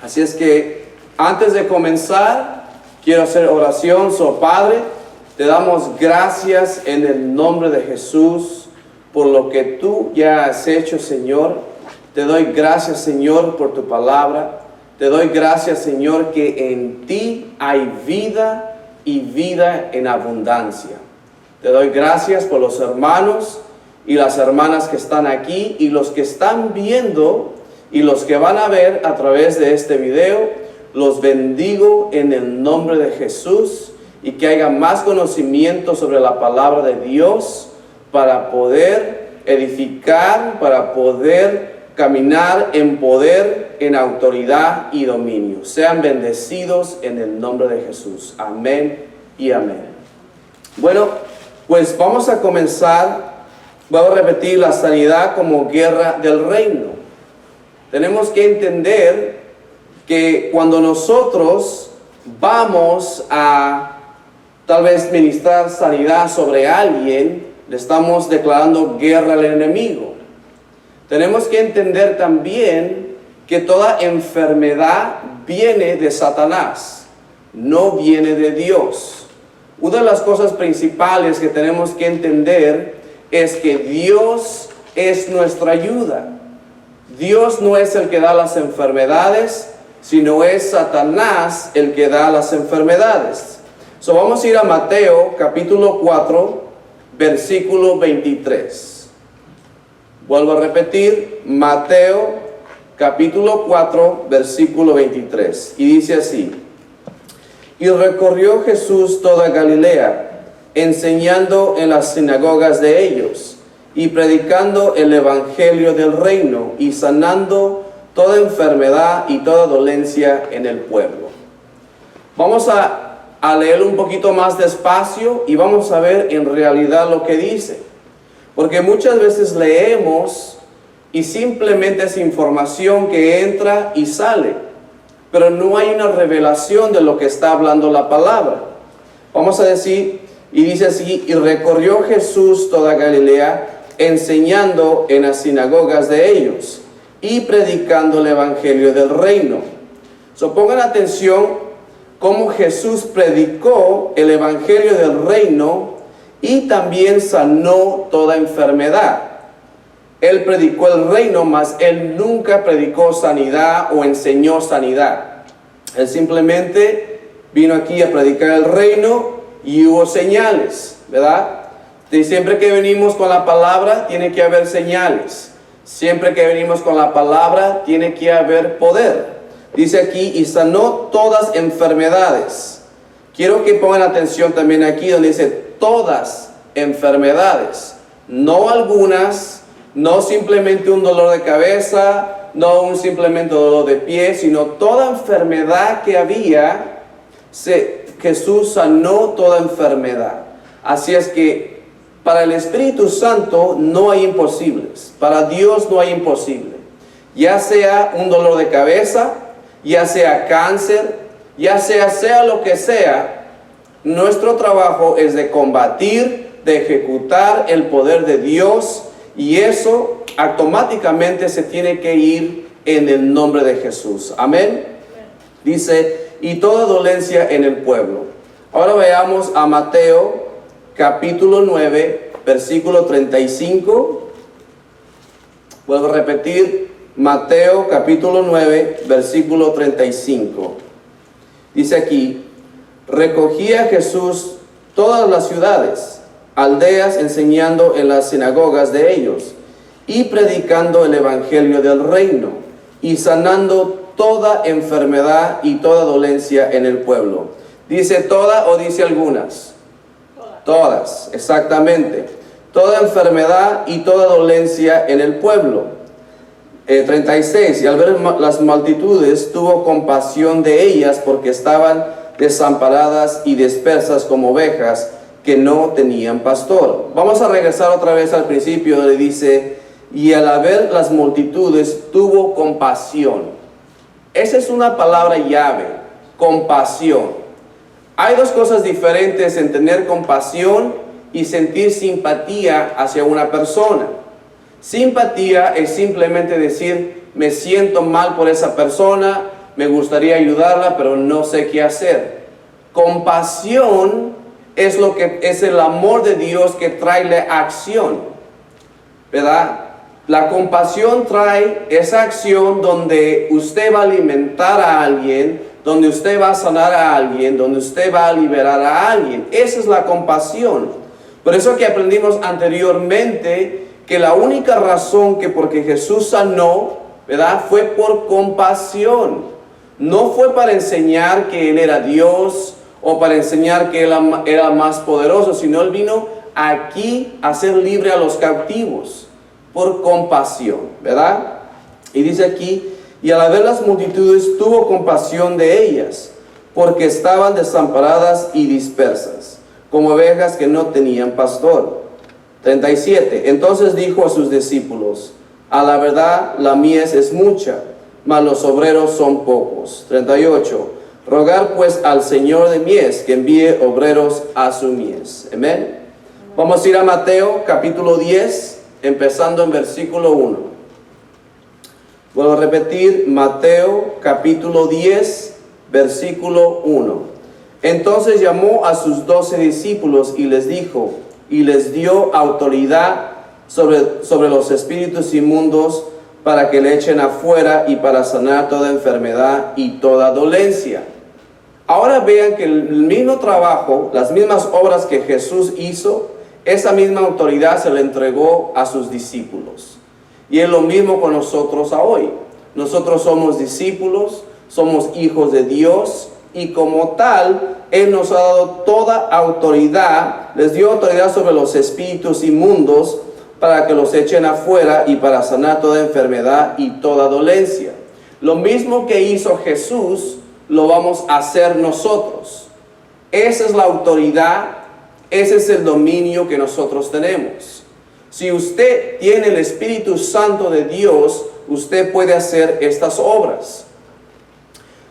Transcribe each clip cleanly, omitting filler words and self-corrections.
Así es que antes de comenzar, quiero hacer oración. Padre, te damos gracias en el nombre de Jesús por lo que tú ya has hecho, Señor. Te doy gracias, Señor, por tu palabra. Te doy gracias, Señor, que en ti hay vida y vida en abundancia. Te doy gracias por los hermanos y las hermanas que están aquí y los que están viendo y los que van a ver a través de este video. Los bendigo en el nombre de Jesús y que haya más conocimiento sobre la palabra de Dios para poder edificar, para poder caminar en poder, en autoridad y dominio. Sean bendecidos en el nombre de Jesús. Amén y amén. Bueno, pues vamos a comenzar. Voy a repetir la sanidad como guerra del reino. Tenemos que entender que cuando nosotros vamos a tal vez ministrar sanidad sobre alguien, le estamos declarando guerra al enemigo. Tenemos que entender también que toda enfermedad viene de Satanás, no viene de Dios. Una de las cosas principales que tenemos que entender es que Dios es nuestra ayuda. Dios no es el que da las enfermedades, sino es Satanás el que da las enfermedades. Vamos a ir a Mateo capítulo 4, versículo 23. Vuelvo a repetir, Mateo capítulo 4, versículo 23. Y dice así: Y recorrió Jesús toda Galilea, enseñando en las sinagogas de ellos, y predicando el evangelio del reino, y sanando toda enfermedad y toda dolencia en el pueblo. Vamos a leer un poquito más despacio y vamos a ver en realidad lo que dice. Porque muchas veces leemos y simplemente es información que entra y sale, pero no hay una revelación de lo que está hablando la palabra. Vamos a decir, y dice así: y recorrió Jesús toda Galilea, enseñando en las sinagogas de ellos y predicando el evangelio del reino. Pongan atención cómo Jesús predicó el evangelio del reino y también sanó toda enfermedad. Él predicó el reino, mas él nunca predicó sanidad o enseñó sanidad. Él simplemente vino aquí a predicar el reino y hubo señales, ¿verdad? Y siempre que venimos con la palabra, tiene que haber señales. Siempre que venimos con la palabra, tiene que haber poder. Dice aquí: y sanó todas enfermedades. Quiero que pongan atención también aquí donde dice todas enfermedades. No algunas, no simplemente un dolor de cabeza, no un simplemente dolor de pie, sino toda enfermedad que había, Jesús sanó toda enfermedad. Así es que para el Espíritu Santo no hay imposibles. Para Dios no hay imposible. Ya sea un dolor de cabeza, ya sea cáncer, ya sea lo que sea, nuestro trabajo es de combatir, de ejecutar el poder de Dios, y eso automáticamente se tiene que ir en el nombre de Jesús. Amén. Dice: y toda dolencia en el pueblo. Ahora veamos a Mateo capítulo 9, versículo 35. Vuelvo a repetir, Mateo capítulo 9, versículo 35. Dice aquí: recogía Jesús todas las ciudades, aldeas, enseñando en las sinagogas de ellos, y predicando el evangelio del reino, y sanando toda enfermedad y toda dolencia en el pueblo. ¿Dice toda o dice algunas? Todas, exactamente. Toda enfermedad y toda dolencia en el pueblo. 36, y al ver las multitudes, tuvo compasión de ellas, porque estaban desamparadas y dispersas como ovejas que no tenían pastor. Vamos a regresar otra vez al principio, donde dice: y al ver las multitudes, tuvo compasión. Esa es una palabra llave, compasión. Hay dos cosas diferentes en tener compasión y sentir simpatía hacia una persona. Simpatía es simplemente decir: me siento mal por esa persona, me gustaría ayudarla, pero no sé qué hacer. Compasión es lo que es el amor de Dios que trae la acción, ¿verdad? La compasión trae esa acción donde usted va a alimentar a alguien, donde usted va a sanar a alguien, donde usted va a liberar a alguien. Esa es la compasión. Por eso que aprendimos anteriormente que la única razón que porque Jesús sanó, ¿verdad?, fue por compasión. No fue para enseñar que Él era Dios o para enseñar que Él era más poderoso, sino Él vino aquí a hacer libre a los cautivos por compasión, ¿verdad? Y dice aquí, y al ver las multitudes tuvo compasión de ellas, porque estaban desamparadas y dispersas, como ovejas que no tenían pastor. 37. Entonces dijo a sus discípulos, a la verdad la mies es mucha, mas los obreros son pocos. 38. Rogar pues al Señor de mies que envíe obreros a su mies. Amén. Vamos a ir a Mateo capítulo 10, empezando en versículo 1. Vuelvo a repetir, Mateo capítulo 10, versículo 1. Entonces llamó a sus 12 discípulos y les dijo, y les dio autoridad sobre los espíritus inmundos para que le echen afuera y para sanar toda enfermedad y toda dolencia. Ahora vean que el mismo trabajo, las mismas obras que Jesús hizo, esa misma autoridad se le entregó a sus discípulos. Y es lo mismo con nosotros hoy. Nosotros somos discípulos, somos hijos de Dios, y como tal, Él nos ha dado toda autoridad, les dio autoridad sobre los espíritus inmundos para que los echen afuera y para sanar toda enfermedad y toda dolencia. Lo mismo que hizo Jesús, lo vamos a hacer nosotros. Esa es la autoridad, ese es el dominio que nosotros tenemos. Si usted tiene el Espíritu Santo de Dios, usted puede hacer estas obras.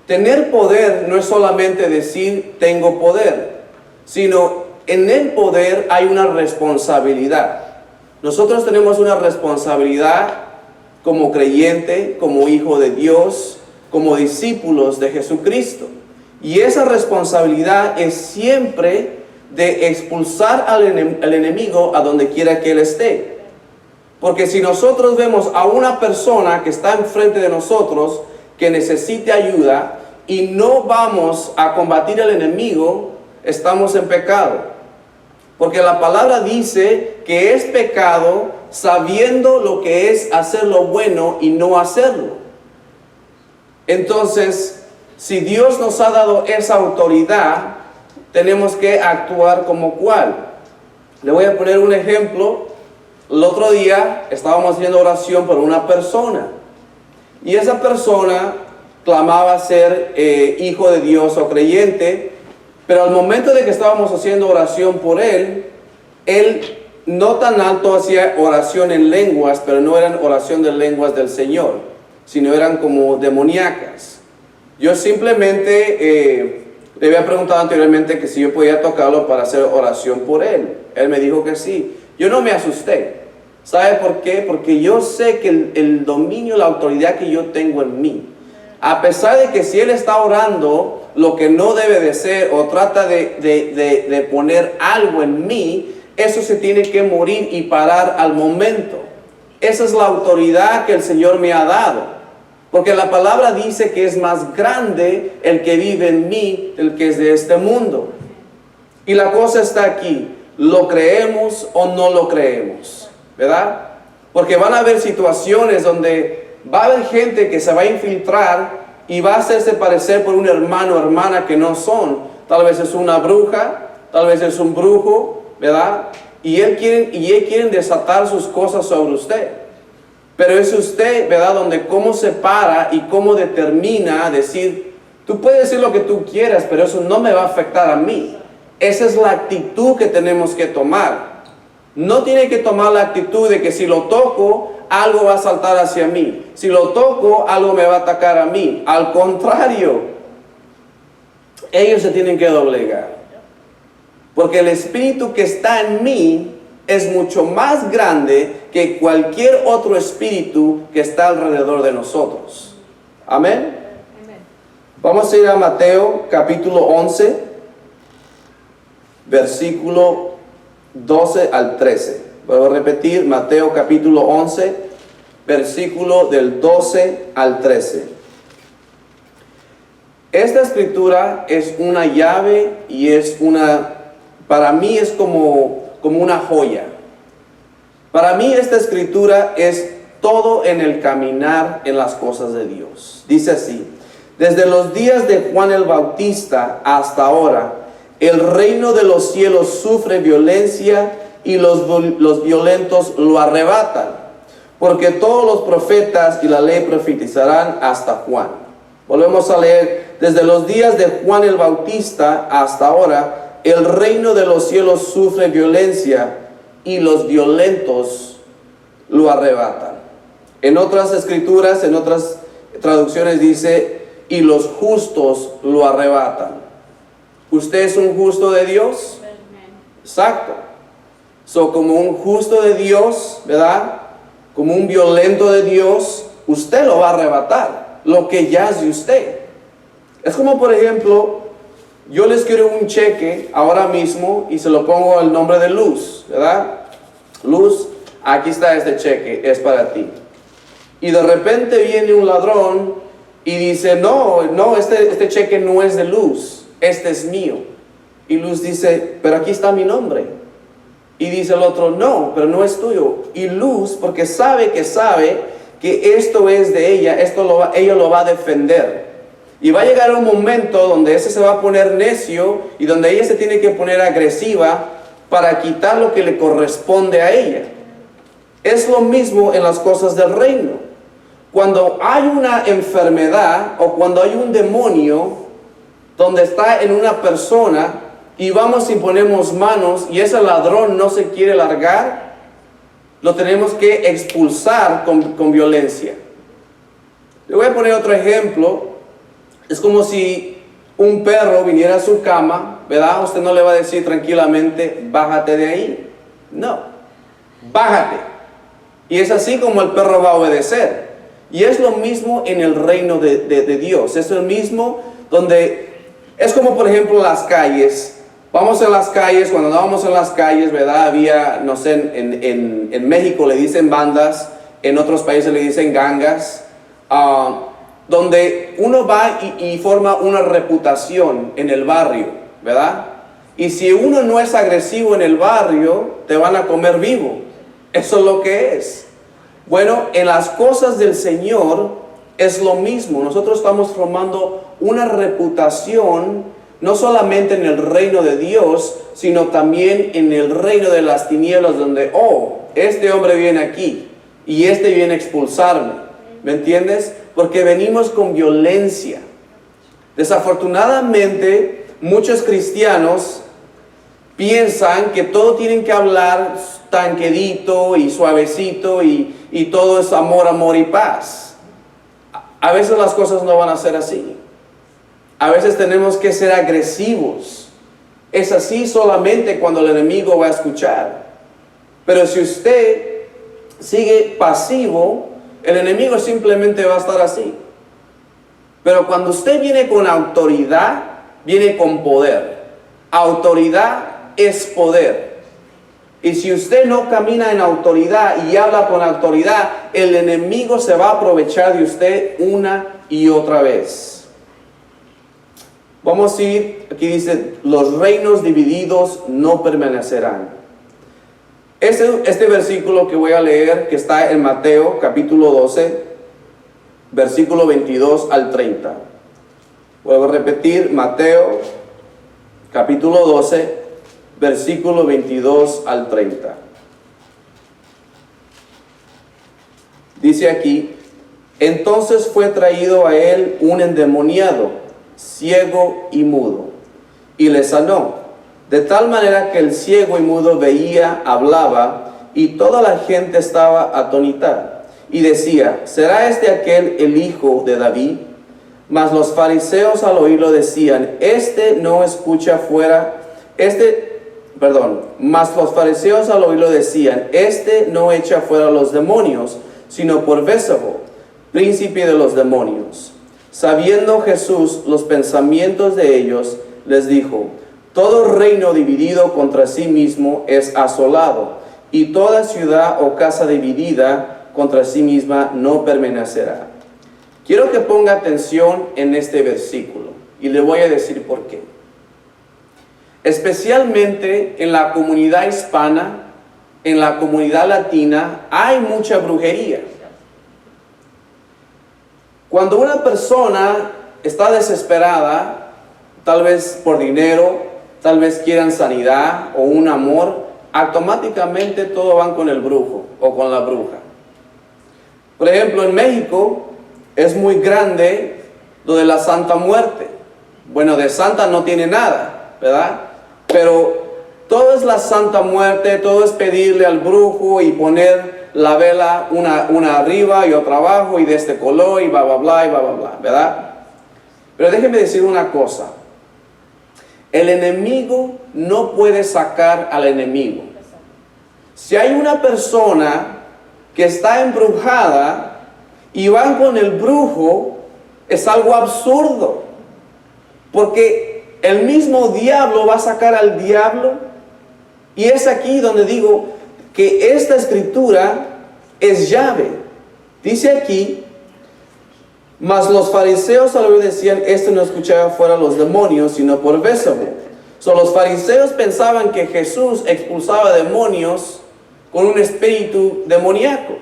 Tener poder no es solamente decir tengo poder, sino en el poder hay una responsabilidad. Nosotros tenemos una responsabilidad como creyente, como hijo de Dios, como discípulos de Jesucristo. Y esa responsabilidad es siempre de expulsar al enemigo a donde quiera que él esté. Porque si nosotros vemos a una persona que está enfrente de nosotros, que necesite ayuda, y no vamos a combatir al enemigo, estamos en pecado. Porque la palabra dice que es pecado sabiendo lo que es hacer lo bueno y no hacerlo. Entonces, si Dios nos ha dado esa autoridad, tenemos que actuar como cual. Le voy a poner un ejemplo. El otro día estábamos haciendo oración por una persona. Y esa persona clamaba ser hijo de Dios o creyente. Pero al momento de que estábamos haciendo oración por él no tan alto hacía oración en lenguas, pero no eran oración de lenguas del Señor, sino eran como demoníacas. Yo simplemente le había preguntado anteriormente que si yo podía tocarlo para hacer oración por él. Él me dijo que sí. Yo no me asusté. ¿Sabe por qué? Porque yo sé que el dominio, la autoridad que yo tengo en mí, a pesar de que si él está orando lo que no debe de ser o trata de poner algo en mí, eso se tiene que morir y parar al momento. Esa es la autoridad que el Señor me ha dado. Porque la palabra dice que es más grande el que vive en mí del que es de este mundo. Y la cosa está aquí. ¿Lo creemos o no lo creemos? ¿Verdad? Porque van a haber situaciones donde va a haber gente que se va a infiltrar y va a hacerse parecer por un hermano o hermana que no son. Tal vez es una bruja, tal vez es un brujo, ¿verdad? Y él quieren desatar sus cosas sobre usted. Pero es usted, ¿verdad?, donde cómo se para y cómo determina decir, tú puedes decir lo que tú quieras, pero eso no me va a afectar a mí. Esa es la actitud que tenemos que tomar. No tiene que tomar la actitud de que si lo toco, algo va a saltar hacia mí. Si lo toco, algo me va a atacar a mí. Al contrario, ellos se tienen que doblegar. Porque el espíritu que está en mí es mucho más grande que cualquier otro espíritu que está alrededor de nosotros. Amén. Vamos a ir a Mateo capítulo 11, versículo 12 al 13. Voy a repetir, Mateo capítulo 11, versículo del 12 al 13. Esta escritura es una llave y para mí es como una joya. Para mí esta escritura es todo en el caminar en las cosas de Dios. Dice así: desde los días de Juan el Bautista hasta ahora, el reino de los cielos sufre violencia y los violentos lo arrebatan, porque todos los profetas y la ley profetizarán hasta Juan. Volvemos a leer: desde los días de Juan el Bautista hasta ahora, el reino de los cielos sufre violencia y los violentos lo arrebatan. En otras escrituras, en otras traducciones dice: y los justos lo arrebatan. ¿Usted es un justo de Dios? Exacto. Como un justo de Dios, ¿verdad? Como un violento de Dios, usted lo va a arrebatar, lo que ya es de usted. Es como, por ejemplo, yo les quiero un cheque ahora mismo y se lo pongo el nombre de Luz, ¿verdad? Luz, aquí está este cheque, es para ti. Y de repente viene un ladrón y dice: no, este cheque no es de Luz, este es mío. Y Luz dice: pero aquí está mi nombre. Y dice el otro: no, pero no es tuyo. Y Luz, porque sabe que esto es de ella, ella lo va a defender. Y va a llegar un momento donde ese se va a poner necio y donde ella se tiene que poner agresiva para quitar lo que le corresponde a ella. Es lo mismo en las cosas del reino. Cuando hay una enfermedad o cuando hay un demonio donde está en una persona y vamos y ponemos manos y ese ladrón no se quiere largar, lo tenemos que expulsar con violencia. Le voy a poner otro ejemplo. Es como si un perro viniera a su cama, ¿verdad? Usted no le va a decir tranquilamente: bájate de ahí. No, bájate. Y es así como el perro va a obedecer. Y es lo mismo en el reino de Dios. Es el mismo donde es como, por ejemplo, las calles. Vamos en las calles, cuando andábamos en las calles, ¿verdad? Había, no sé, en México le dicen bandas, en otros países le dicen gangas, donde uno va y forma una reputación en el barrio, ¿verdad? Y si uno no es agresivo en el barrio, te van a comer vivo. Eso es lo que es. Bueno, en las cosas del Señor es lo mismo. Nosotros estamos formando una reputación, no solamente en el reino de Dios, sino también en el reino de las tinieblas, donde, este hombre viene aquí y este viene a expulsarme. ¿Me entiendes? Porque venimos con violencia. Desafortunadamente, muchos cristianos piensan que todo tienen que hablar tan quedito y suavecito y todo es amor, amor y paz. A veces las cosas no van a ser así. A veces tenemos que ser agresivos. Es así solamente cuando el enemigo va a escuchar. Pero si usted sigue pasivo, el enemigo simplemente va a estar así. Pero cuando usted viene con autoridad, viene con poder. Autoridad es poder. Y si usted no camina en autoridad y habla con autoridad, el enemigo se va a aprovechar de usted una y otra vez. Vamos a ir, aquí dice: los reinos divididos no permanecerán. Este versículo que voy a leer, que está en Mateo capítulo 12, versículo 22 al 30. Vuelvo a repetir, Mateo capítulo 12, versículo 22 al 30. Dice aquí: entonces fue traído a él un endemoniado, ciego y mudo, y le sanó, de tal manera que el ciego y mudo veía, hablaba, y toda la gente estaba atónita, y decía: ¿será este aquel el hijo de David? Mas los fariseos al oírlo decían: mas los fariseos al oírlo decían: este no echa fuera los demonios, sino por Beelzebub, príncipe de los demonios. Sabiendo Jesús los pensamientos de ellos, les dijo: todo reino dividido contra sí mismo es asolado, y toda ciudad o casa dividida contra sí misma no permanecerá. Quiero que ponga atención en este versículo, y le voy a decir por qué. Especialmente en la comunidad hispana, en la comunidad latina, hay mucha brujería. Cuando una persona está desesperada, tal vez por dinero, tal vez quieran sanidad o un amor, automáticamente todos van con el brujo o con la bruja. Por ejemplo, en México es muy grande lo de la Santa Muerte. Bueno, de santa no tiene nada, ¿verdad? Pero todo es la Santa Muerte, todo es pedirle al brujo y poner la vela una arriba y otra abajo y de este color y bla, bla, bla, y bla, bla, bla, ¿verdad? Pero déjeme decir una cosa. El enemigo no puede sacar al enemigo. Si hay una persona que está embrujada y van con el brujo, es algo absurdo. Porque el mismo diablo va a sacar al diablo. Y es aquí donde digo que esta escritura es llave. Dice aquí: mas los fariseos al oír decían, este no escuchaba fuera los demonios, sino por Beelzebub. Los fariseos pensaban que Jesús expulsaba demonios con un espíritu demoníaco.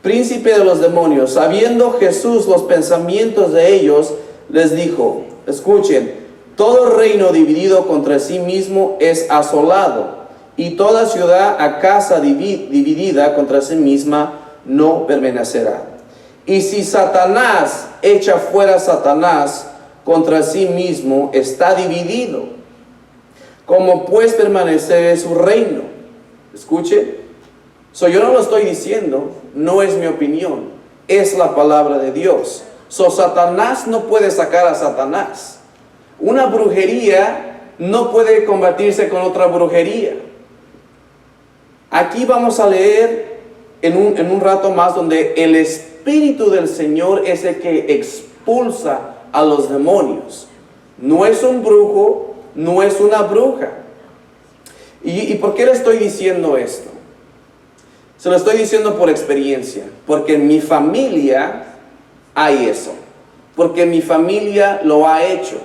Príncipe de los demonios, sabiendo Jesús los pensamientos de ellos, les dijo, escuchen: todo reino dividido contra sí mismo es asolado, y toda ciudad a casa dividida contra sí misma no permanecerá. Y si Satanás echa fuera a Satanás, contra sí mismo está dividido. ¿Cómo pues permanecer su reino? Escuche, yo no lo estoy diciendo, no es mi opinión, es la palabra de Dios. Satanás no puede sacar a Satanás. Una brujería no puede combatirse con otra brujería. Aquí vamos a leer en un rato más donde el Espíritu del Señor es el que expulsa a los demonios. No es un brujo, no es una bruja. ¿Y por qué le estoy diciendo esto? Se lo estoy diciendo por experiencia, porque en mi familia hay eso, porque mi familia lo ha hecho.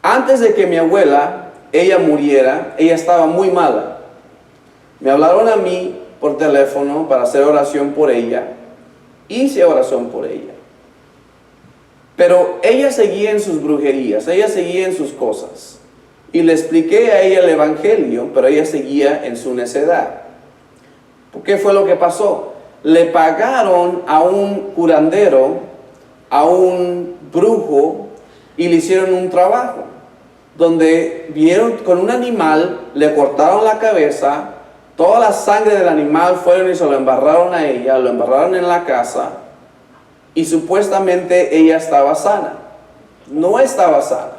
Antes de que mi abuela, ella muriera, ella estaba muy mala. Me hablaron a mí por teléfono para hacer oración por ella. Hice oración por ella. Pero ella seguía en sus brujerías, ella seguía en sus cosas. Y le expliqué a ella el evangelio, pero ella seguía en su necedad. ¿Qué fue lo que pasó? Le pagaron a un curandero, a un brujo, y le hicieron un trabajo. Donde vieron con un animal, le cortaron la cabeza, toda la sangre del animal fueron y se lo embarraron a ella, lo embarraron en la casa, y supuestamente ella estaba sana. No estaba sana.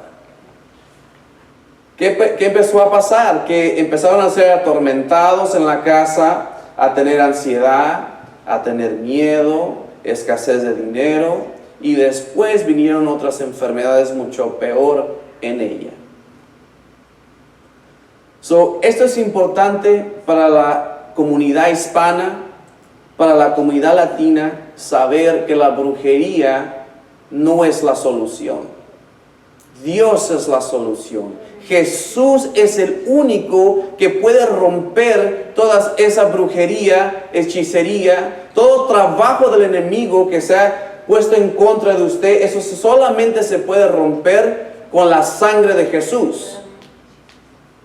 ¿Qué empezó a pasar? Que empezaron a ser atormentados en la casa, a tener ansiedad, a tener miedo, escasez de dinero, y después vinieron otras enfermedades mucho peor en ella. Esto es importante para la comunidad hispana, para la comunidad latina, saber que la brujería no es la solución. Dios es la solución. Jesús es el único que puede romper toda esa brujería, hechicería, todo trabajo del enemigo que se ha puesto en contra de usted. Eso solamente se puede romper con la sangre de Jesús.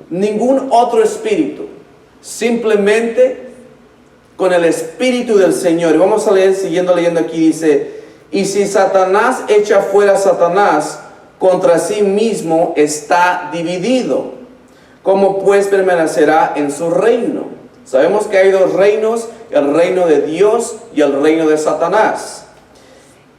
Ningún otro espíritu, simplemente con el Espíritu del Señor. Y vamos a leer, siguiendo leyendo aquí, dice: y si Satanás echa fuera a Satanás, contra sí mismo está dividido. ¿Cómo pues permanecerá en su reino? Sabemos que hay dos reinos, el reino de Dios y el reino de Satanás.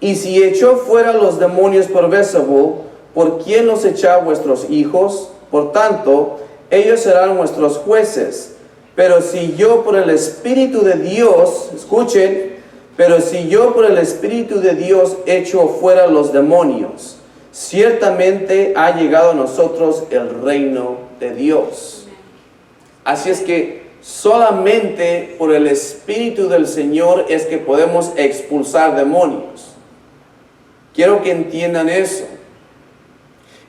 Y si echó fuera los demonios por Beelzebub, ¿por quién los echa vuestros hijos? Por tanto, ellos serán vuestros jueces. Pero si yo por el Espíritu de Dios, escuchen, Pero si yo por el Espíritu de Dios echo fuera los demonios, ciertamente ha llegado a nosotros el reino de Dios. Así es que solamente por el Espíritu del Señor es que podemos expulsar demonios. Quiero que entiendan eso.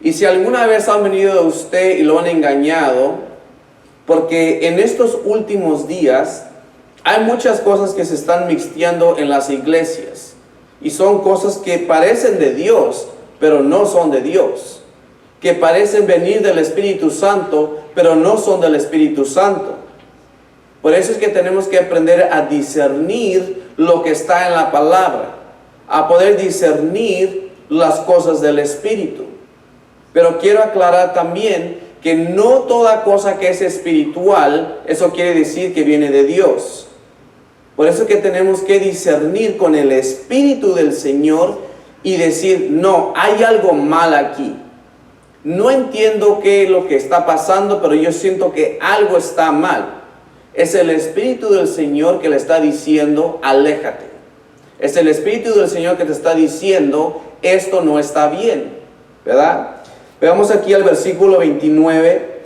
Y si alguna vez han venido a usted y lo han engañado, porque en estos últimos días hay muchas cosas que se están mixteando en las iglesias. Y son cosas que parecen de Dios, pero no son de Dios. Que parecen venir del Espíritu Santo, pero no son del Espíritu Santo. Por eso es que tenemos que aprender a discernir lo que está en la palabra, a poder discernir las cosas del Espíritu. Pero quiero aclarar también que no toda cosa que es espiritual, eso quiere decir que viene de Dios. Por eso es que tenemos que discernir con el Espíritu del Señor y decir, no, hay algo mal aquí. No entiendo qué es lo que está pasando, pero yo siento que algo está mal. Es el Espíritu del Señor que le está diciendo, aléjate. Es el Espíritu del Señor que te está diciendo, esto no está bien, ¿verdad? Veamos aquí al versículo 29.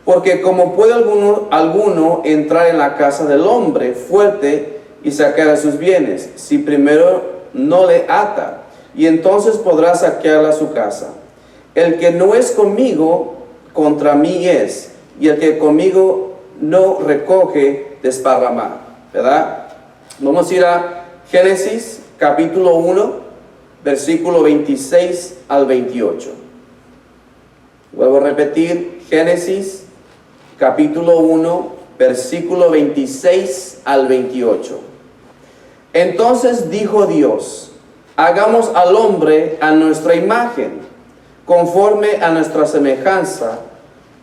Porque como puede alguno entrar en la casa del hombre fuerte y sacar a sus bienes, si primero no le ata, y entonces podrá saquearla a su casa. El que no es conmigo, contra mí es, y el que conmigo no recoge, desparramar, ¿verdad? Vamos a ir a Génesis capítulo 1, versículo 26 al 28. Vuelvo a repetir, Génesis capítulo 1, versículo 26 al 28. Entonces dijo Dios, hagamos al hombre a nuestra imagen, conforme a nuestra semejanza,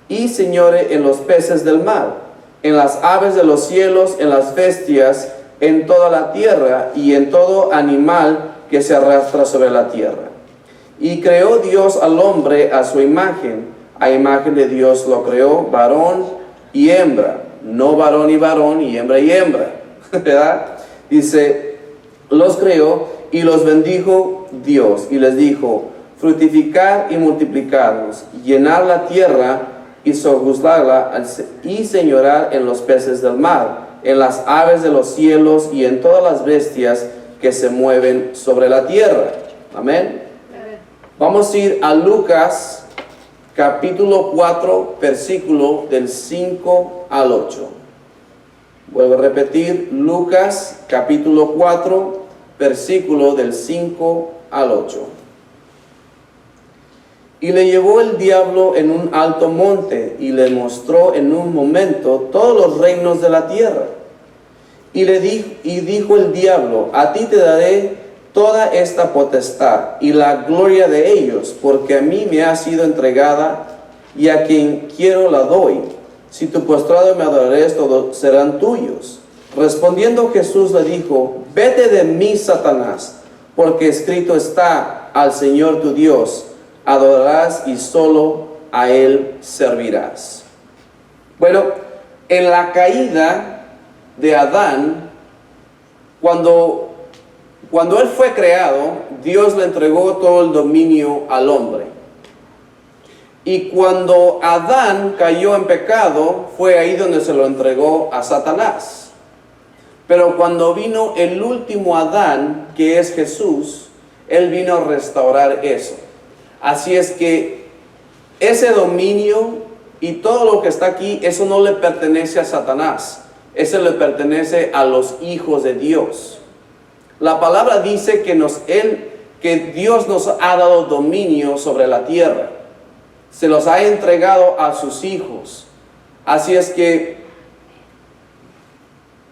y señore en los peces del mar, en las aves de los cielos, en las bestias, en toda la tierra, y en todo animal que se arrastra sobre la tierra. Y creó Dios al hombre a su imagen, a imagen de Dios lo creó, varón y hembra, no varón, y hembra, ¿verdad? Dice, los creó y los bendijo Dios, y les dijo, fructificar y multiplicados, llenar la tierra y sojuzgarla, y señorar en los peces del mar, en las aves de los cielos y en todas las bestias que se mueven sobre la tierra. Amén. Vamos a ir a Lucas capítulo 4, versículo del 5 al 8. Vuelvo a repetir, Lucas capítulo 4, versículo del 5 al 8. Y le llevó el diablo en un alto monte y le mostró en un momento todos los reinos de la tierra. Y dijo el diablo, a ti te daré toda esta potestad y la gloria de ellos, porque a mí me ha sido entregada y a quien quiero la doy. Si tu postrado me adorares, todos serán tuyos. Respondiendo Jesús le dijo, vete de mí, Satanás, porque escrito está, al Señor tu Dios adorarás y solo a Él servirás. Bueno, en la caída de Adán, cuando él fue creado, Dios le entregó todo el dominio al hombre. Y cuando Adán cayó en pecado, fue ahí donde se lo entregó a Satanás. Pero cuando vino el último Adán, que es Jesús, Él vino a restaurar eso. Así es que ese dominio y todo lo que está aquí, eso no le pertenece a Satanás. Eso le pertenece a los hijos de Dios. La palabra dice que Dios nos ha dado dominio sobre la tierra. Se los ha entregado a sus hijos. Así es que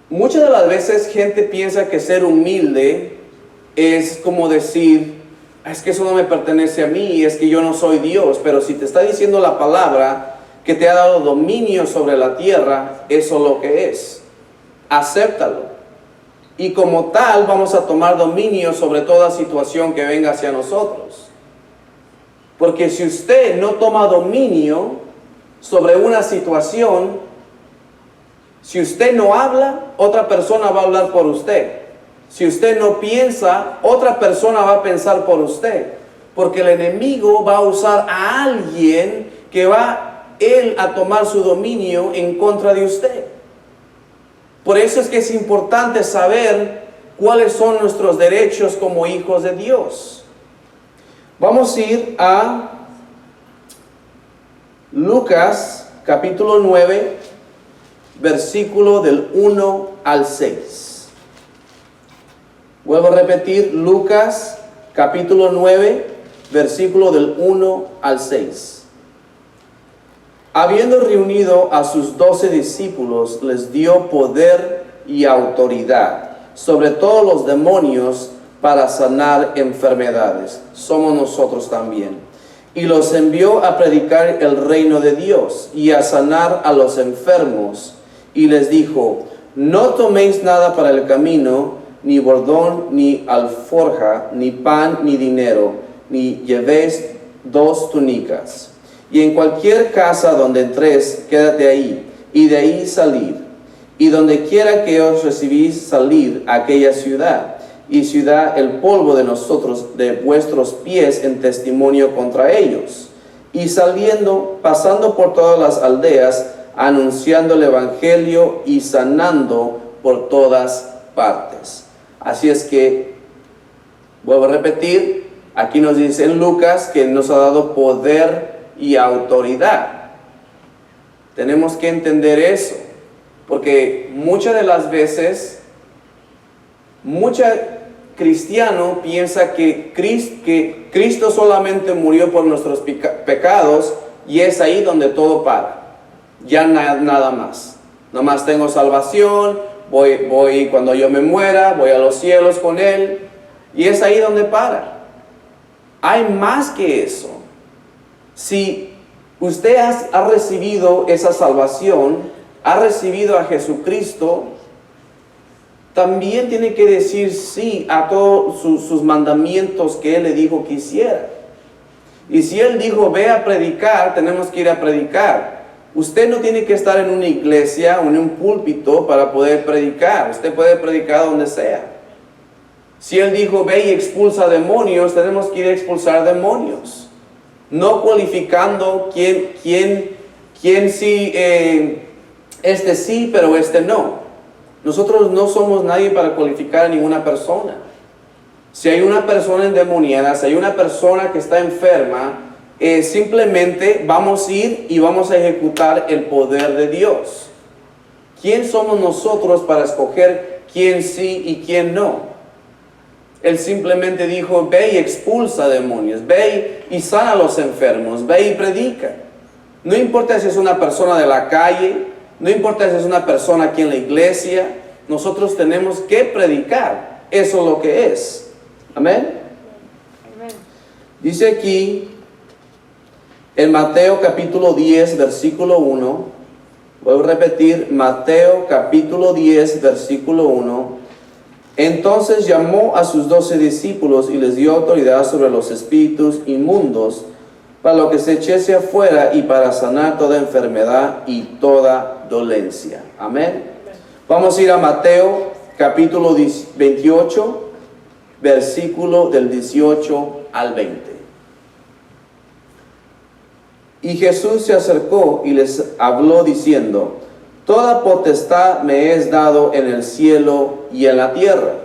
muchas de las veces gente piensa que ser humilde es como decir, es que eso no me pertenece a mí, es que yo no soy Dios. Pero si te está diciendo la palabra que te ha dado dominio sobre la tierra, eso es lo que es. Acéptalo. Y como tal vamos a tomar dominio sobre toda situación que venga hacia nosotros. Porque si usted no toma dominio sobre una situación, si usted no habla, otra persona va a hablar por usted. Si usted no piensa, otra persona va a pensar por usted. Porque el enemigo va a usar a alguien que va él a tomar su dominio en contra de usted. Por eso es que es importante saber cuáles son nuestros derechos como hijos de Dios. Vamos a ir a Lucas capítulo 9, versículo del 1 al 6. Vuelvo a repetir, Lucas capítulo 9, versículo del 1 al 6. Habiendo reunido a sus 12 discípulos, les dio poder y autoridad sobre todos los demonios para sanar enfermedades. Somos nosotros también. Y los envió a predicar el reino de Dios y a sanar a los enfermos. Y les dijo, no toméis nada para el camino, ni bordón, ni alforja, ni pan, ni dinero, ni llevéis 2 túnicas. Y en cualquier casa donde entréis, quédate ahí, y de ahí salir. Y donde quiera que os recibís, salir a aquella ciudad. Y ciudad el polvo de nosotros, de vuestros pies, en testimonio contra ellos. Y saliendo, pasando por todas las aldeas, anunciando el evangelio y sanando por todas partes. Así es que, vuelvo a repetir, aquí nos dice en Lucas que nos ha dado poder y autoridad. Tenemos que entender eso, porque muchas de las veces, cristiano piensa que Cristo solamente murió por nuestros pecados y es ahí donde todo para. Ya nada más. Nada más tengo salvación, voy cuando yo me muera, voy a los cielos con Él, y es ahí donde para. Hay más que eso. Si usted ha recibido esa salvación, ha recibido a Jesucristo, también tiene que decir sí a todos sus mandamientos que Él le dijo que hiciera. Y si Él dijo, ve a predicar, tenemos que ir a predicar. Usted no tiene que estar en una iglesia o en un púlpito para poder predicar. Usted puede predicar donde sea. Si Él dijo, ve y expulsa demonios, tenemos que ir a expulsar demonios. No cualificando quién sí, este sí, pero este no. Nosotros no somos nadie para cualificar a ninguna persona. Si hay una persona endemoniada, si hay una persona que está enferma, simplemente vamos a ir y vamos a ejecutar el poder de Dios. ¿Quién somos nosotros para escoger quién sí y quién no? Él simplemente dijo, ve y expulsa demonios, ve y sana a los enfermos, ve y predica. No importa si es una persona de la calle, no importa si es una persona aquí en la iglesia, nosotros tenemos que predicar. Eso es lo que es. Amén. Amén. Dice aquí, en Mateo capítulo 10, versículo 1, voy a repetir, Mateo capítulo 10, versículo 1. Entonces llamó a sus 12 discípulos y les dio autoridad sobre los espíritus inmundos, para lo que se echase afuera y para sanar toda enfermedad y toda dolencia. Amén. Vamos a ir a Mateo capítulo 28, versículo del 18 al 20. Y Jesús se acercó y les habló diciendo, toda potestad me es dado en el cielo y en la tierra.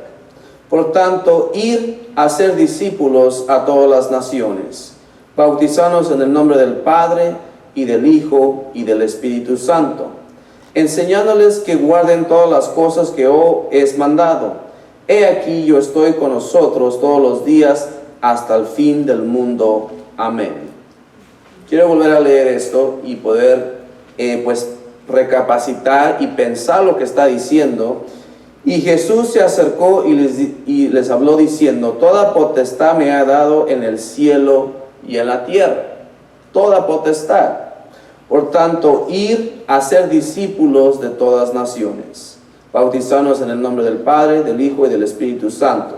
Por tanto, ir a ser discípulos a todas las naciones, bautizándonos en el nombre del Padre, y del Hijo, y del Espíritu Santo, enseñándoles que guarden todas las cosas que os he mandado. He aquí yo estoy con nosotros todos los días hasta el fin del mundo. Amén. Quiero volver a leer esto y poder recapacitar y pensar lo que está diciendo. Y Jesús se acercó y les habló diciendo, toda potestad me ha dado en el cielo y en la tierra. Toda potestad. Por tanto, ir a ser discípulos de todas naciones, bautizándonos en el nombre del Padre, del Hijo y del Espíritu Santo.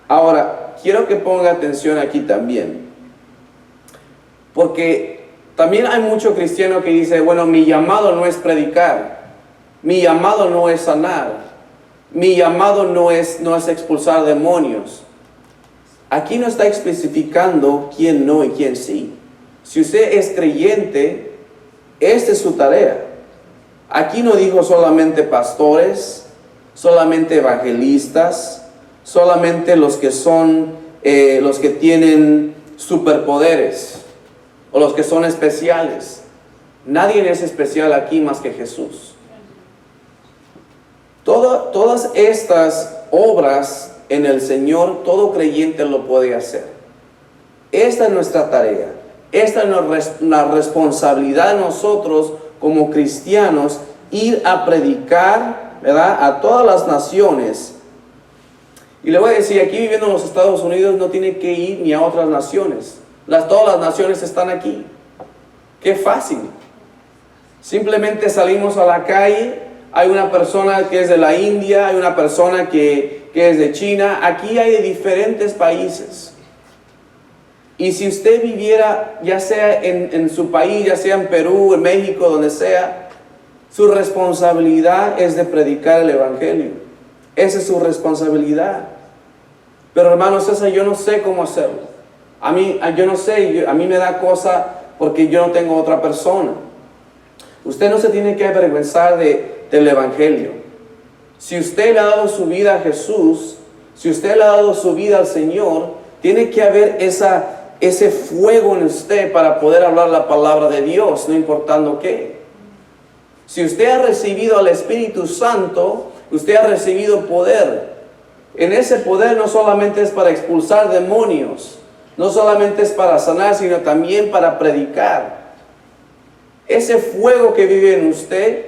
Ahora, quiero que ponga atención aquí también, porque también hay mucho cristiano que dice, bueno, mi llamado no es predicar, mi llamado no es sanar, mi llamado no es expulsar demonios. Aquí no está especificando quién no y quién sí. Si usted es creyente, esta es su tarea. Aquí no dijo solamente pastores, solamente evangelistas, solamente los que son, los que tienen superpoderes o los que son especiales. Nadie es especial aquí más que Jesús. Todas estas obras en el Señor, todo creyente lo puede hacer. Esta es nuestra tarea. Esta es la responsabilidad de nosotros como cristianos, ir a predicar, ¿verdad?, a todas las naciones. Y le voy a decir, aquí viviendo en los Estados Unidos no tiene que ir ni a otras naciones. Todas las naciones están aquí. Qué fácil. Simplemente salimos a la calle, hay una persona que es de la India, hay una persona que es de China. Aquí hay de diferentes países. Y si usted viviera, ya sea en su país, ya sea en Perú, en México, donde sea, su responsabilidad es de predicar el Evangelio. Esa es su responsabilidad. Pero hermano César, yo no sé cómo hacerlo. Yo no sé, a mí me da cosa porque yo no tengo otra persona. Usted no se tiene que avergonzar del Evangelio. Si usted le ha dado su vida a Jesús, si usted le ha dado su vida al Señor, tiene que haber ese fuego en usted para poder hablar la palabra de Dios, no importando qué. Si usted ha recibido al Espíritu Santo, usted ha recibido poder. En ese poder no solamente es para expulsar demonios, no solamente es para sanar, sino también para predicar. Ese fuego que vive en usted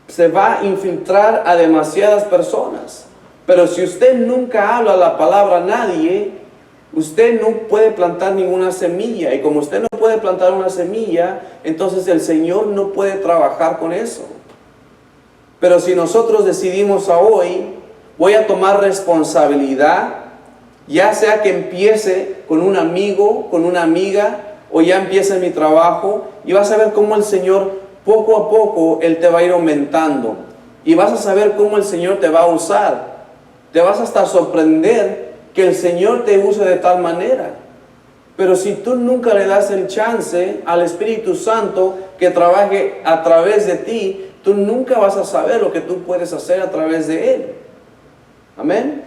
se va a infiltrar a demasiadas personas. Pero si usted nunca habla la palabra a nadie, usted no puede plantar ninguna semilla. Y como usted no puede plantar una semilla, entonces el Señor no puede trabajar con eso. Pero si nosotros decidimos hoy, voy a tomar responsabilidad, ya sea que empiece con un amigo, con una amiga, o ya empiece en mi trabajo, y vas a ver cómo el Señor, poco a poco, Él te va a ir aumentando. Y vas a saber cómo el Señor te va a usar. Te vas hasta sorprender que el Señor te use de tal manera. Pero si tú nunca le das el chance al Espíritu Santo que trabaje a través de ti, tú nunca vas a saber lo que tú puedes hacer a través de Él. Amén.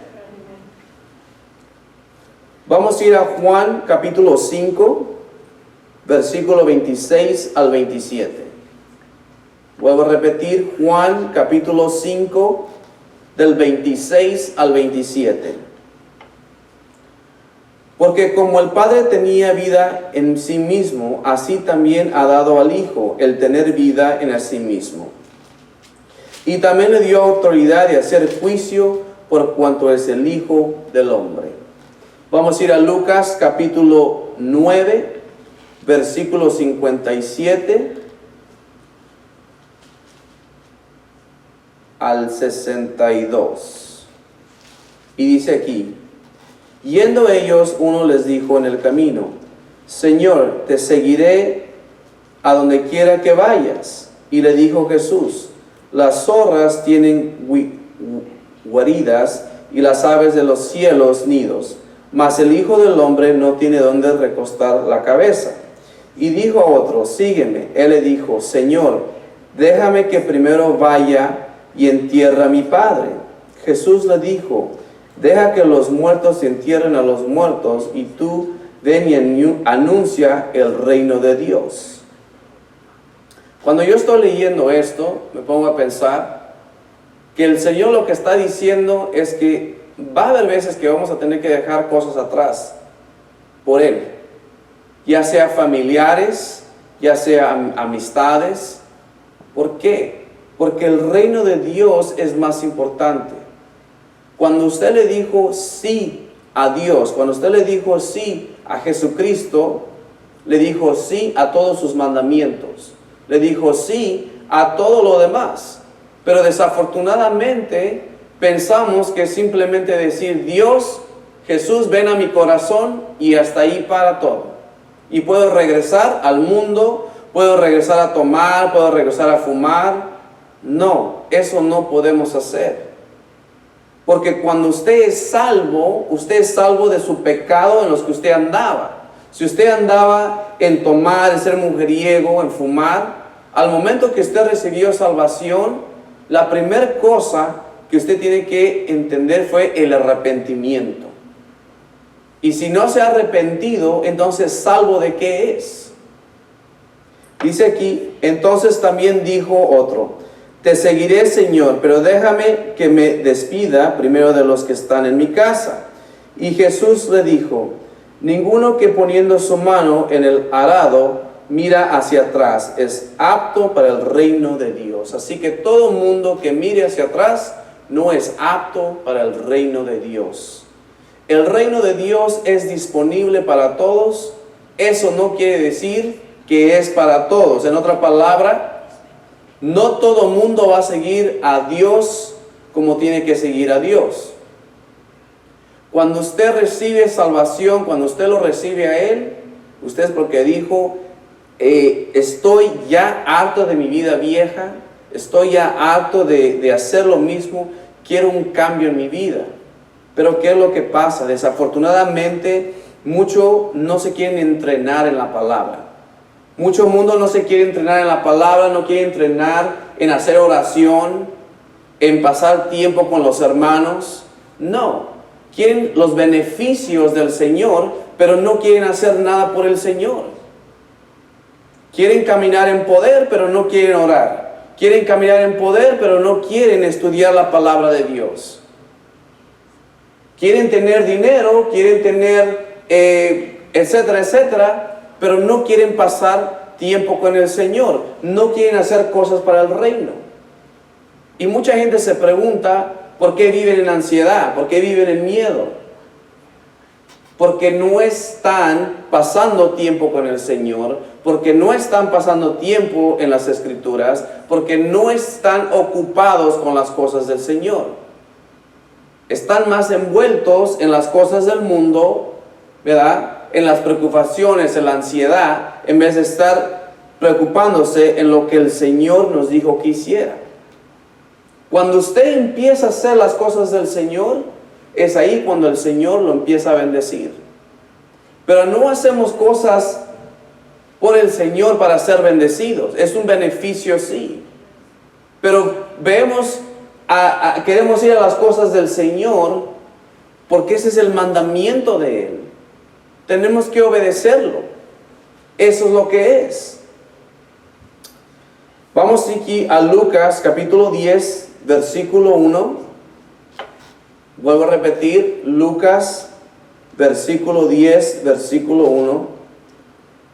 Vamos a ir a Juan capítulo 5, versículo 26 al 27. Vuelvo a repetir, Juan capítulo 5, del 26 al 27. Porque como el Padre tenía vida en sí mismo, así también ha dado al Hijo el tener vida en sí mismo. Y también le dio autoridad de hacer juicio por cuanto es el Hijo del Hombre. Vamos a ir a Lucas capítulo 9, versículo 57 al 62. Y dice aquí: yendo ellos, uno les dijo en el camino: Señor, te seguiré a donde quiera que vayas. Y le dijo Jesús: las zorras tienen guaridas y las aves de los cielos nidos, mas el Hijo del Hombre no tiene donde recostar la cabeza. Y dijo a otro: sígueme. Él le dijo: Señor, déjame que primero vaya y entierre a mi Padre. Jesús le dijo: deja que los muertos entierren a los muertos, y tú ven y anuncia el reino de Dios. Cuando yo estoy leyendo esto, me pongo a pensar que el Señor lo que está diciendo es que va a haber veces que vamos a tener que dejar cosas atrás por Él, ya sea familiares, ya sea amistades. ¿Por qué? Porque el reino de Dios es más importante. Cuando usted le dijo sí a Dios, cuando usted le dijo sí a Jesucristo, le dijo sí a todos sus mandamientos, le dijo sí a todo lo demás. Pero desafortunadamente pensamos que simplemente decir: Dios, Jesús, ven a mi corazón, y hasta ahí para todo. Y puedo regresar al mundo, puedo regresar a tomar, puedo regresar a fumar. No, eso no podemos hacer. Porque cuando usted es salvo de su pecado en los que usted andaba. Si usted andaba en tomar, en ser mujeriego, en fumar, al momento que usted recibió salvación, la primera cosa que usted tiene que entender fue el arrepentimiento. Y si no se ha arrepentido, entonces ¿salvo de qué es? Dice aquí, entonces también dijo otro: te seguiré, Señor, pero déjame que me despida primero de los que están en mi casa. Y Jesús le dijo: ninguno que poniendo su mano en el arado mira hacia atrás es apto para el reino de Dios. Así que todo mundo que mire hacia atrás no es apto para el reino de Dios. El reino de Dios es disponible para todos. Eso no quiere decir que es para todos. En otra palabra, no todo mundo va a seguir a Dios como tiene que seguir a Dios. Cuando usted recibe salvación, cuando usted lo recibe a Él, usted es porque dijo: estoy ya harto de mi vida vieja, estoy ya harto de hacer lo mismo, quiero un cambio en mi vida. Pero ¿qué es lo que pasa? Desafortunadamente, muchos no se quieren entrenar en la palabra. Mucho mundo no se quiere entrenar en la palabra, no quiere entrenar en hacer oración, en pasar tiempo con los hermanos. No, quieren los beneficios del Señor, pero no quieren hacer nada por el Señor. Quieren caminar en poder, pero no quieren orar. Quieren caminar en poder, pero no quieren estudiar la palabra de Dios. Quieren tener dinero, quieren tener, etcétera, etcétera, pero no quieren pasar tiempo con el Señor. No quieren hacer cosas para el reino. Y mucha gente se pregunta, ¿por qué viven en ansiedad? ¿Por qué viven en miedo? Porque no están pasando tiempo con el Señor, porque no están pasando tiempo en las Escrituras, porque no están ocupados con las cosas del Señor. Están más envueltos en las cosas del mundo, ¿verdad? En las preocupaciones, en la ansiedad, en vez de estar preocupándose en lo que el Señor nos dijo que hiciera. Cuando usted empieza a hacer las cosas del Señor, es ahí cuando el Señor lo empieza a bendecir. Pero no hacemos cosas por el Señor para ser bendecidos. Es un beneficio, sí. Pero queremos ir a las cosas del Señor porque ese es el mandamiento de Él. Tenemos que obedecerlo. Eso es lo que es. Vamos aquí a Lucas capítulo 10, versículo 1. Vuelvo a repetir, Lucas versículo 10, versículo 1.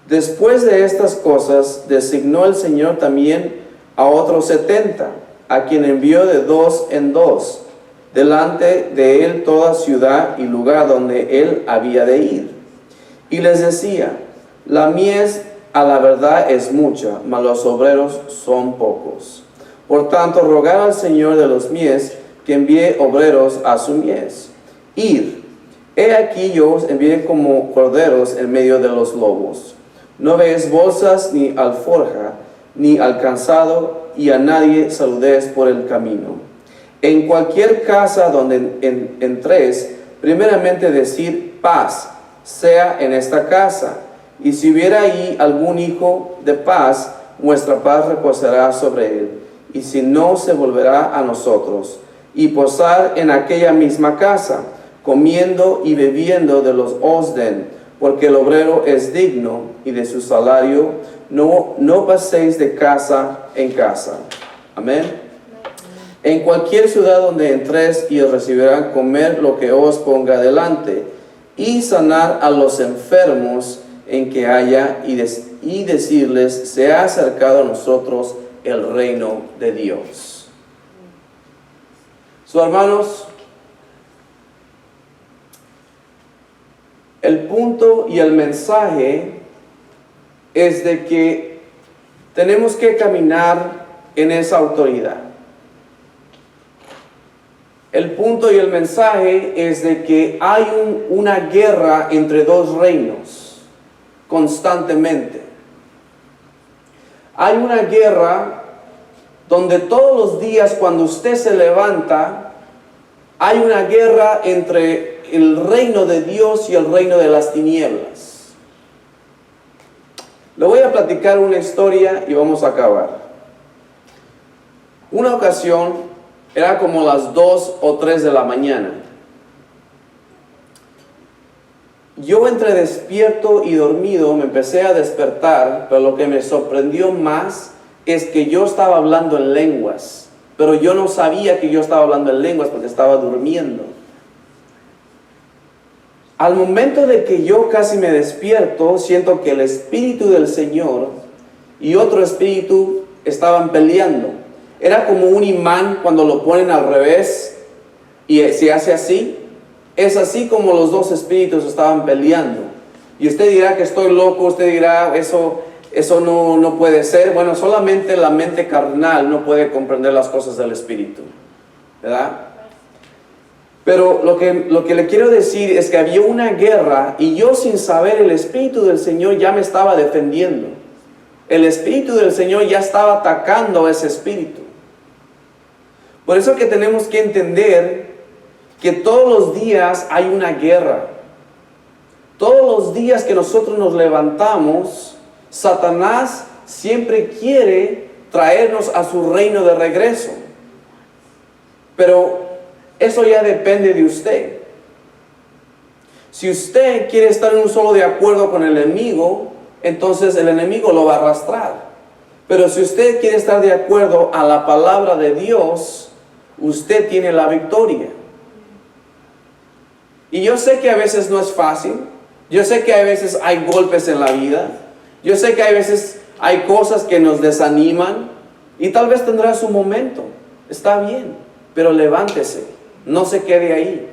Después de estas cosas, designó el Señor también a otros 70, a quien envió de 2 en 2, delante de él toda ciudad y lugar donde él había de ir. Y les decía: la mies a la verdad es mucha, mas los obreros son pocos. Por tanto, rogad al Señor de los mies que envíe obreros a su mies. Id, he aquí yo os envié como corderos en medio de los lobos. No veis bolsas ni alforja, ni alcanzado, y a nadie saludéis por el camino. En cualquier casa donde entréis, primeramente decir: paz sea en esta casa. Y si hubiera ahí algún hijo de paz, vuestra paz reposará sobre él. Y si no, se volverá a nosotros. Y posar en aquella misma casa, comiendo y bebiendo de los osden, porque el obrero es digno, y de su salario no paséis de casa en casa. Amén. En cualquier ciudad donde entréis, y os recibirán comer lo que os ponga delante, y sanar a los enfermos en que haya, y decirles: se ha acercado a nosotros el reino de Dios. Hermanos, el punto y el mensaje es de que tenemos que caminar en esa autoridad. El punto y el mensaje es de que hay una guerra entre dos reinos constantemente. Hay una guerra donde todos los días cuando usted se levanta, Hay una guerra entre el reino de Dios y el reino de las tinieblas. Le voy a platicar una historia y vamos a acabar. Una ocasión, era como las 2 o 3 de la mañana. Yo entre despierto y dormido me empecé a despertar, pero lo que me sorprendió más es que yo estaba hablando en lenguas, pero yo no sabía que yo estaba hablando en lenguas porque estaba durmiendo. Al momento de que yo casi me despierto, siento que el Espíritu del Señor y otro espíritu estaban peleando. Era como un imán cuando lo ponen al revés y se hace así. Es así como los dos espíritus estaban peleando. Y usted dirá que estoy loco, usted dirá, eso no puede ser. Bueno, solamente la mente carnal no puede comprender las cosas del espíritu, ¿verdad? Pero lo que le quiero decir es que había una guerra y yo sin saber el Espíritu del Señor ya me estaba defendiendo. El Espíritu del Señor ya estaba atacando a ese espíritu. Por eso que tenemos que entender que todos los días hay una guerra. Todos los días que nosotros nos levantamos, Satanás siempre quiere traernos a su reino de regreso. Pero eso ya depende de usted. Si usted quiere estar en un solo de acuerdo con el enemigo, entonces el enemigo lo va a arrastrar. Pero si usted quiere estar de acuerdo a la palabra de Dios, usted tiene la victoria. Y yo sé que a veces no es fácil. Yo sé que a veces hay golpes en la vida. Yo sé que a veces hay cosas que nos desaniman. Y tal vez tendrá su momento. Está bien. Pero levántese. No se quede ahí.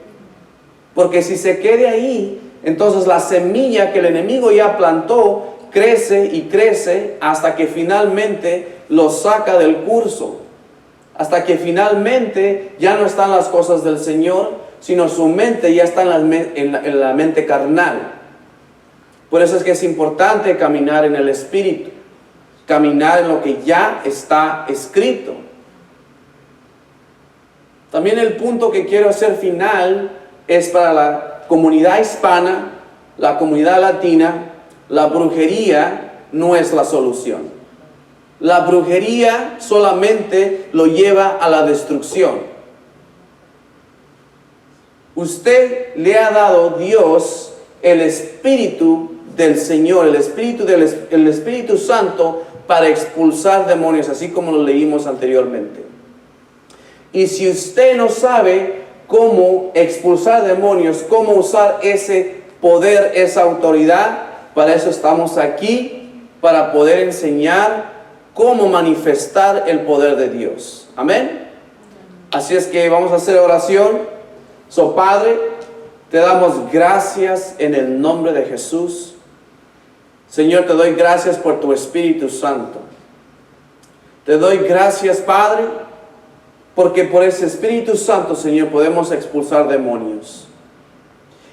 Porque si se quede ahí, entonces la semilla que el enemigo ya plantó crece y crece hasta que finalmente lo saca del curso. Hasta que finalmente ya no están las cosas del Señor, sino su mente ya está en la mente carnal. Por eso es que es importante caminar en el Espíritu, caminar en lo que ya está escrito. También el punto que quiero hacer final es para la comunidad hispana, la comunidad latina. La brujería no es la solución. La brujería solamente lo lleva a la destrucción. Usted le ha dado Dios el Espíritu del Señor, el Espíritu Santo para expulsar demonios, así como lo leímos anteriormente. Y si usted no sabe cómo expulsar demonios, cómo usar ese poder, esa autoridad, para eso estamos aquí, para poder enseñar cómo manifestar el poder de Dios. Amén. Así es que vamos a hacer oración. Padre, te damos gracias en el nombre de Jesús. Señor, te doy gracias por tu Espíritu Santo. Te doy gracias, Padre, porque por ese Espíritu Santo, Señor, podemos expulsar demonios.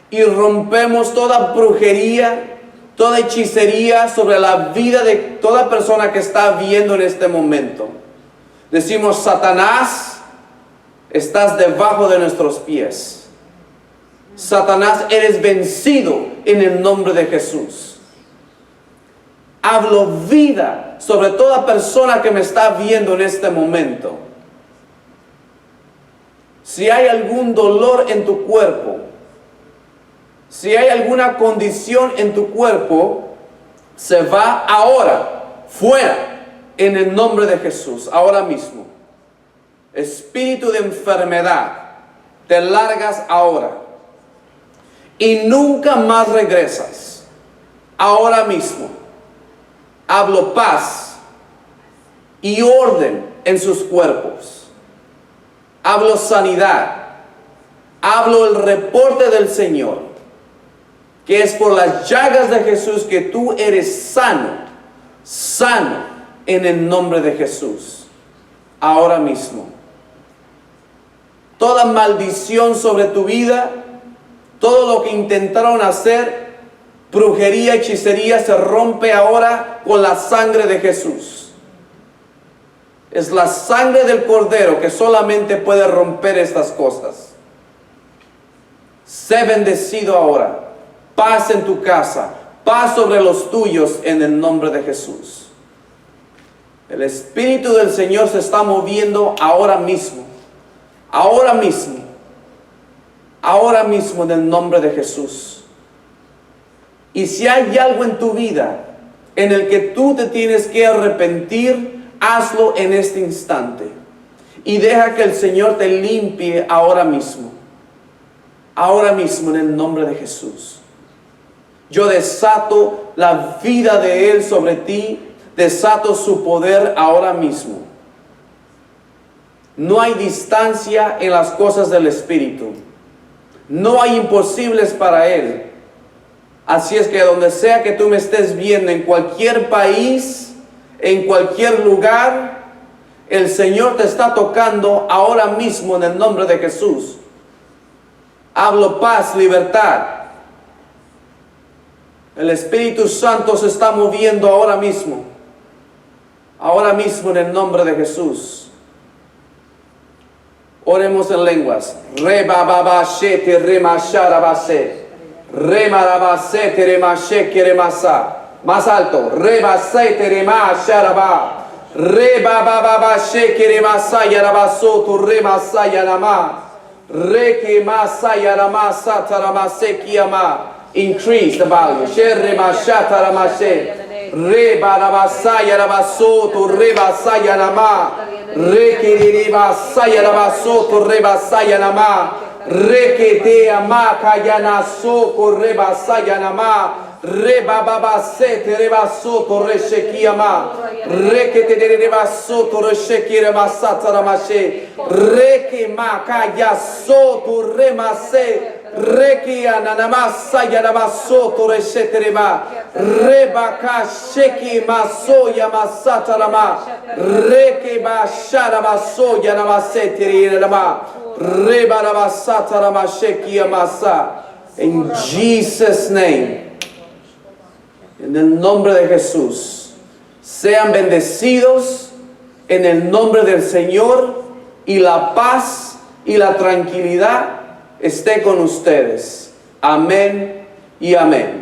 Y rompemos toda brujería, toda hechicería sobre la vida de toda persona que está viendo en este momento. Decimos, Satanás, estás debajo de nuestros pies. Satanás, eres vencido en el nombre de Jesús. Hablo vida sobre toda persona que me está viendo en este momento. Si hay algún dolor en tu cuerpo, si hay alguna condición en tu cuerpo, se va ahora, fuera, en el nombre de Jesús, ahora mismo. Espíritu de enfermedad, te largas ahora y nunca más regresas. Ahora mismo hablo paz y orden en sus cuerpos. Hablo sanidad. Hablo el reporte del Señor, que es por las llagas de Jesús que tú eres sano, sano en el nombre de Jesús. Ahora mismo. Toda maldición sobre tu vida, todo lo que intentaron hacer, brujería, hechicería, se rompe ahora con la sangre de Jesús. Es la sangre del Cordero que solamente puede romper estas cosas. Sé bendecido ahora. Paz en tu casa. Paz sobre los tuyos en el nombre de Jesús. El Espíritu del Señor se está moviendo ahora mismo. Ahora mismo. Ahora mismo en el nombre de Jesús. Y si hay algo en tu vida en el que tú te tienes que arrepentir, hazlo en este instante. Y deja que el Señor te limpie ahora mismo. Ahora mismo en el nombre de Jesús. Yo desato la vida de Él sobre ti. Desato su poder ahora mismo. No hay distancia en las cosas del Espíritu. No hay imposibles para Él. Así es que donde sea que tú me estés viendo, en cualquier país, en cualquier lugar, el Señor te está tocando ahora mismo en el nombre de Jesús. Hablo paz, libertad. El Espíritu Santo se está moviendo ahora mismo. Ahora mismo en el nombre de Jesús. Oremos en lenguas. Re bababa shete remasharabase. Re marabasete remasheke remasa. Más alto. Re basete remasharaba. Re bababa sheke remasa yarabaso tu remasa yarama. Re que masa yaramasa taramase kiyama. Increase the value. She remashata ramashe. Re barabasaya rabasoto re basaya nama. Re que basaya rabasoto re basaya nama. Re que te amaka yana soko re basaya nama. Re bababasete re basoto re shekiyama. Re que te re basoto re shekire masata ramashe. Re que maka yasoto re mase. Rekia nanamasa yarabasoto resheterema. Rebaka sheki maso yamasata rama. Reke bashara maso yanamaseteri rama. Rebarabasata rama sheki yamasa. In Jesus' name. En el nombre de Jesús. Sean bendecidos en el nombre del Señor, y la paz y la tranquilidad esté con ustedes. Amén y amén.